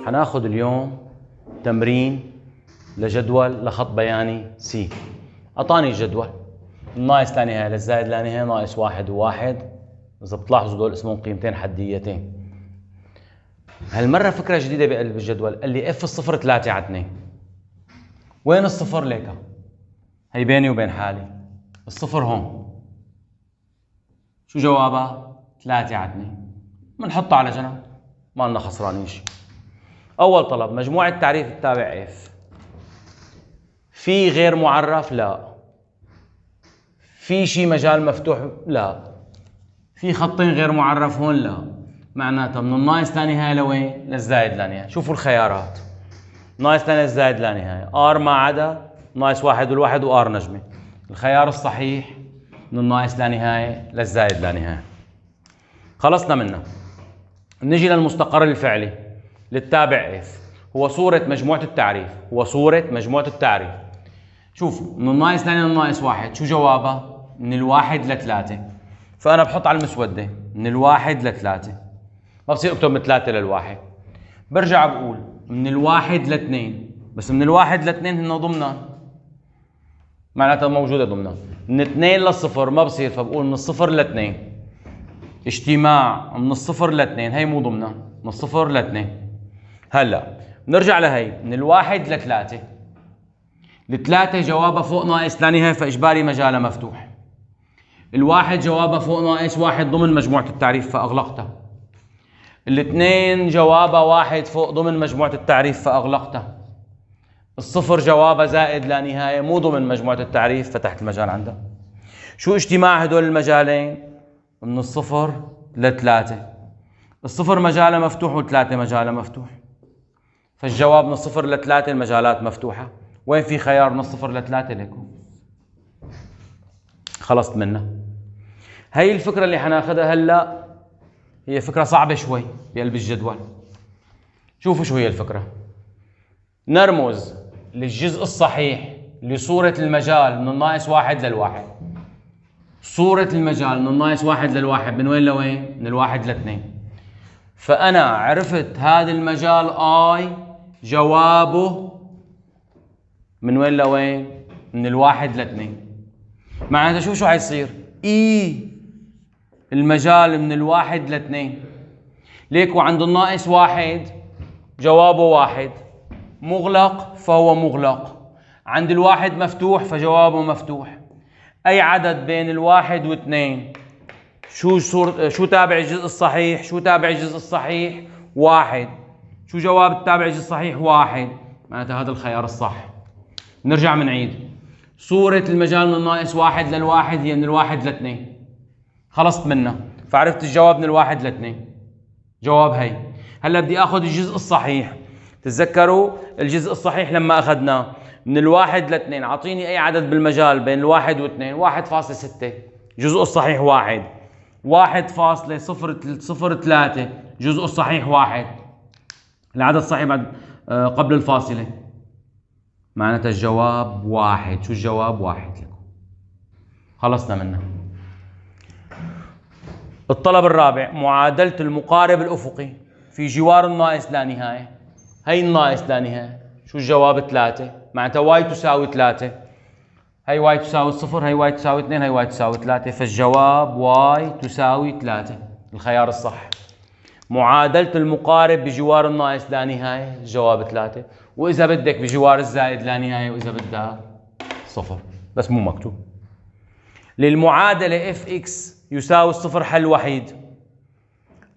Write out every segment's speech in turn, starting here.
حناخد اليوم تمرين لجدول لخط بياني سي. أعطاني الجدول الناقص لا نهاية للزائد لا نهاية ناقص 1 و1. إذا بتلاحظوا دول اسمهم قيمتين حديتين. هالمرة فكرة جديدة بقلب الجدول، قال لي اف الصفر 3 على 2. وين الصفر ليكا؟ هي بيني وبين حالي، الصفر هون. شو جوابها؟ 3 على 2. بنحطها على جنب، ما لنا خسرانين شيء. أول طلب مجموع التعريف التابع اف. في غير معرف؟ لا. في شيء مجال مفتوح؟ لا. في خطين غير معرف هون؟ لا. معناتها من الناقص لا نهاية لوين؟ للزائد لا نهاية. شوفوا الخيارات، ناقص لا نهاية للزائد لا نهاية، ار ما عدا ناقص 1 والواحد وار نجمة. الخيار الصحيح من الناقص لا نهاية للزائد لا نهاية. خلصنا منها. نجي للمستقر الفعلي للتابع اف. هو صورة مجموعة التعريف، هو صورة مجموعة التعريف. شوف من الناقص لا نهاية للناقص 1، شو جوابها؟ من الواحد ل3. فأنا بحط على المسودة من الواحد ل3، ما بصير اكتب من 3 لل1. برجع بقول من الواحد ل2، بس من الواحد ل2 هن ضمنان، معناتها موجودة ضمنان. من 2 للصفر ما بصير، فبقول من الصفر ل2. اجتماع من الصفر ل2 هي مو ضمنان، من الصفر ل2. هلا بنرجع لهي من الواحد ل3. ال3 جوابها فوق ناقص لا نهاية، فإجباري مجالها مفتوح. الواحد جوابها فوق ناقص 1 ضمن مجموعة التعريف فأغلقتها. الاثنين جوابها 1 فوق ضمن مجموعة التعريف فأغلقتها. الصفر جوابها زائد لا نهاية مو ضمن مجموعة التعريف فتحت المجال عندها. شو اجتماع هدول المجالين؟ من الصفر ل3. الصفر مجالها مفتوح و3 مجالها مفتوح، فالجواب من الصفر ل3 المجالات مفتوحة. وين في خيار من الصفر ل3 لكم؟ خلصت منها. هي الفكرة اللي حناخدها هلا، هي فكرة صعبة شوي بقلب الجدول. شوفوا شو هي الفكرة. نرمز للجزء الصحيح لصورة المجال من الناقص 1 لل1. صورة المجال من الناقص 1 لل1 من وين لوين؟ من الواحد ل2. فأنا عرفت هذا المجال I جوابه من وين لوين؟ من الواحد ل2. معناتها شو حيصير؟ المجال من الواحد ل2. ليك وعند الناقص 1 جوابه 1 مغلق فهو مغلق، عند الواحد مفتوح فجوابه مفتوح. أي عدد بين الواحد واثنين شو تابع الجزء الصحيح؟ شو تابع الجزء الصحيح؟ 1. شو جواب التابع الجزء الصحيح؟ 1. معناتها هذا الخيار الصح. نرجع منعيد. صورة المجال من الناقص 1 لل1 هي من الواحد ل2. خلصت منها، فعرفت الجواب من الواحد ل2. جواب هي. هلا بدي اخذ الجزء الصحيح. تتذكروا الجزء الصحيح لما اخذناه من الواحد ل2، اعطيني اي عدد بالمجال بين الواحد واثنين. 1.6 جزء الصحيح 1. 1.003 جزء الصحيح 1. العدد الصحيح بعد قبل الفاصلة، معناتها الجواب 1. شو الجواب؟ 1 لكم. خلصنا منه. الطلب الرابع معادلة المقارب الأفقي في جوار الناقص لا نهاية. هي الناقص لا نهاية، شو الجواب؟ 3. معناتها واي تساوي 3. هي واي تساوي 0، هي واي تساوي 2، هي واي تساوي 3، فالجواب واي تساوي 3 الخيار الصح. معادلة المقارب بجوار الناقص لا نهاية الجواب 3، وإذا بدك بجوار الزائد لا نهاية، وإذا بدك 0 بس مو مكتوب. للمعادلة fx يساوي الصفر حل وحيد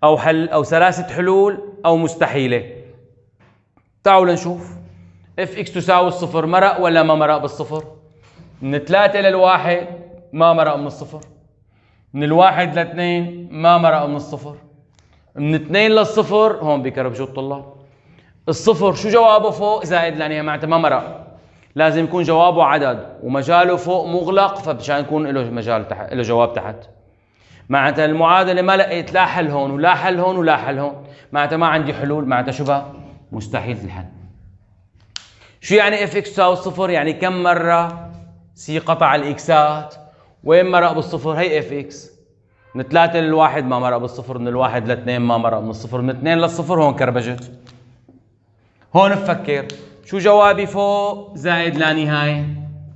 أو ثلاثة حلول أو مستحيلة. تعالوا لنشوف. fx تساوي الصفر، مرق ولا ما مرق بالصفر؟ من 3 لل1 ما مرق من الصفر، من الواحد ل2 ما مرق من الصفر، من 2 للصفر هون بكربجوا الطلاب. الصفر شو جوابه؟ فوق زائد لا نهاية، معناتها ما مرق. لازم يكون جوابه عدد ومجاله فوق مغلق، فمشان يكون له مجال تحت، له جواب تحت. معناتها المعادلة ما لقيت لا حل هون ولا حل هون ولا حل هون، معناتها ما عندي حلول، معناتها شو بقى؟ مستحيل الحل. شو يعني اف اكس تساوي الصفر؟ يعني كم مرة سي قطع الاكسات، وين مرق بالصفر؟ هي اف اكس. من 3 لل1 ما مرق بالصفر، من الواحد ل2 ما مرق من الصفر، من 2 للصفر هون كربجت. هون بفكر شو جوابي فوق؟ زائد لا نهاية.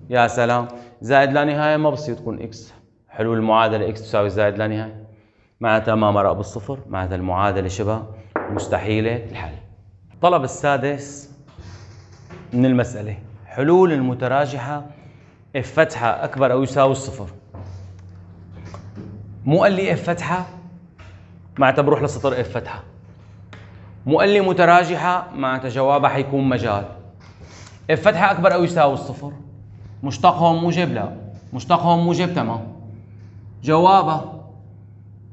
يا سلام، زائد لا نهاية ما بصير تكون إكس. حلول المعادلة إكس تساوي زائد لا نهاية، معناتها ما مرق بالصفر، معناتها المعادلة شبه مستحيلة الحل. الطلب السادس من المسألة، حلول المتراجحة اف فتحة أكبر أو يساوي الصفر. مو قال لي اف فتحة، معناتها بروح لسطر اف فتحة. مو قال لي متراجحة، معناتها جوابها حيكون مجال. اف فتحة أكبر أو يساوي الصفر، مشتقهم موجب؟ لا، مشتقهم موجب، تمام. جوابها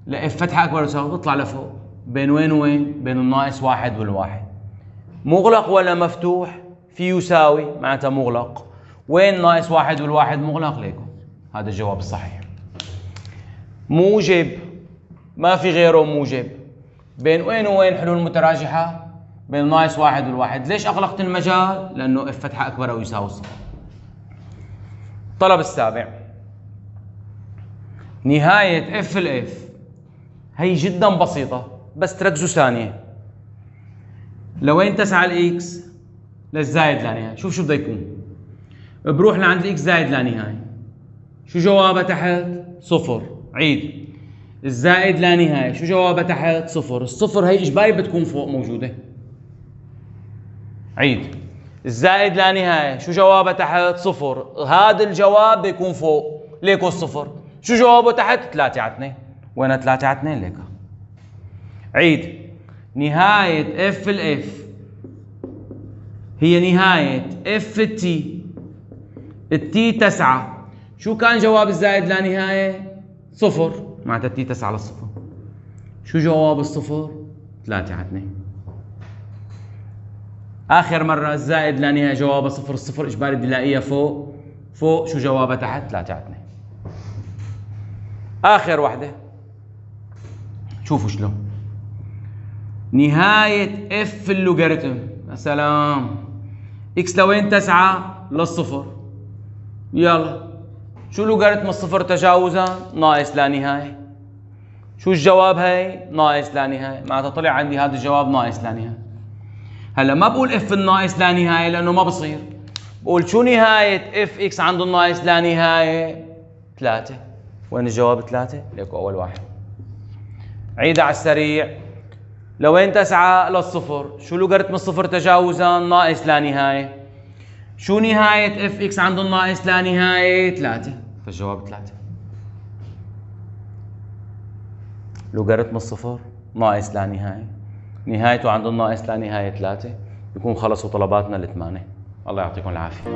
لاف فتحة أكبر أو يساوي بيطلع لفوق، بين وين وين؟ بين الناقص واحد والواحد. مغلق ولا مفتوح؟ في يساوي، معناتها مغلق. وين ناقص واحد والواحد؟ مغلق. ليكم هذا الجواب الصحيح. موجب، ما في غيره موجب. بين وين وين حلول متراجحة؟ بين ناقص واحد والواحد. ليش أغلقت المجال؟ لأنه اف فتحة أكبر أو يساوي الصفر. الطلب السابع، نهاية اف الاف هي جدا بسيطة، بس تركزوا ثانية. لوين تسعى الاكس؟ للزائد لا نهاية. شوف شو بده يكون، بروح لعند الاكس زائد لا نهاية. شو جوابها تحت؟ صفر. عيد، الزائد لا نهاية شو جوابها تحت؟ صفر. الصفر هي إجباري بتكون فوق موجودة. عيد، الزائد لا نهاية شو جوابها تحت؟ صفر. هذا الجواب بيكون فوق، ليكو الصفر. شو جوابه تحت؟ 3/2. وين 3/2؟ ليكا. عيد، نهاية اف الاف هي نهاية اف التي. التي 9. شو كان جواب الزائد لا نهاية؟ صفر، معناتها التي 9 للصفر. شو جواب الصفر؟ 3/2. آخر مرة الزائد لا نهاية جوابها صفر، الصفر إجباري بدي لاقيها فوق. فوق شو جوابها تحت؟ 3/2. آخر وحدة، شوفوا شلون نهاية اف اللوغاريتم. يا سلام، اكس لوين تسعى؟ للصفر. يلا، شو لوغاريتم الصفر تجاوزا؟ ناقص لا نهاية. شو الجواب هي؟ ناقص لا نهاية، معناتها طلع عندي هذا الجواب ناقص لا نهاية. هلا ما بقول اف الناقص لا نهاية لأنه ما بصير، بقول شو نهاية اف اكس عنده الناقص لا نهاية؟ 3. وين الجواب 3؟ ليكو أول واحد. عيد على السريع، لوين تسعى؟ للصفر. شو لوغاريتم الصفر تجاوزا؟ ناقص لا نهاية. شو نهاية اف اكس عنده الناقص لا نهاية؟ 3. فالجواب 3. لوغاريتم الصفر ناقص لا نهاية، نهايته عند الناقص لا نهاية 3. بيكون خلصوا طلباتنا ال8. الله يعطيكم العافية.